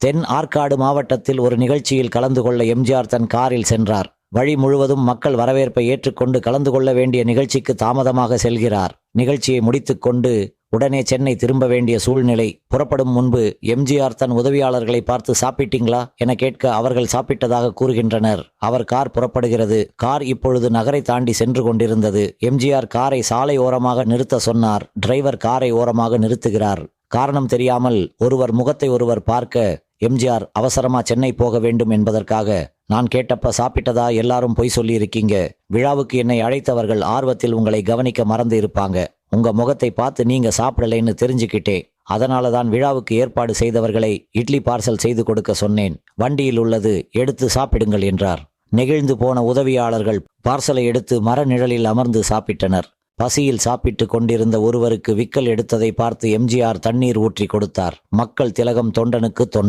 தென் ஆற்காடு மாவட்டத்தில் ஒரு நிகழ்ச்சியில் கலந்து கொள்ள எம்ஜிஆர் தன் காரில் சென்றார். வழி முழுவதும் மக்கள் வரவேற்பை ஏற்றுக்கொண்டு கலந்து கொள்ள வேண்டிய நிகழ்ச்சிக்கு தாமதமாக செல்கிறார். நிகழ்ச்சியை முடித்துக்கொண்டு உடனே சென்னை திரும்ப வேண்டிய சூழ்நிலை. புறப்படும் முன்பு எம்ஜிஆர் தன் உதவியாளர்களை பார்த்து சாப்பிட்டீங்களா என கேட்க அவர்கள் சாப்பிட்டதாக கூறுகின்றனர். அவர் கார் புறப்படுகிறது. கார் இப்பொழுது நகரை தாண்டி சென்று கொண்டிருந்தது. எம்ஜிஆர் காரை சாலை ஓரமாக நிறுத்த சொன்னார். டிரைவர் காரை ஓரமாக நிறுத்துகிறார். காரணம் தெரியாமல் ஒருவர் முகத்தை ஒருவர் பார்க்க எம்ஜிஆர் அவசரமா சென்னை போக வேண்டும் என்பதற்காக, நான் கேட்டப்ப சாப்பிட்டதா எல்லாரும் பொய் சொல்லியிருக்கீங்க. விழாவுக்கு என்னை அழைத்தவர்கள் ஆர்வத்தில் உங்களை கவனிக்க மறந்து இருப்பாங்க. உங்க முகத்தை பார்த்து நீங்க சாப்பிடலைன்னு தெரிஞ்சுக்கிட்டே, அதனால தான் விழாவுக்கு ஏற்பாடு செய்தவர்களை இட்லி பார்சல் செய்து கொடுக்க சொன்னேன். வண்டியில் உள்ளது, எடுத்து சாப்பிடுங்கள் என்றார். நெகிழ்ந்து போன உதவியாளர்கள் பார்சலை எடுத்து மர நிழலில் அமர்ந்து சாப்பிட்டனர். பசியில் சாப்பிட்டு கொண்டிருந்த ஒருவருக்கு விக்கல் எடுத்ததை பார்த்து எம்ஜிஆர் தண்ணீர் ஊற்றி கொடுத்தார். மக்கள் திலகம் தொண்டனுக்கு தொண்டன்.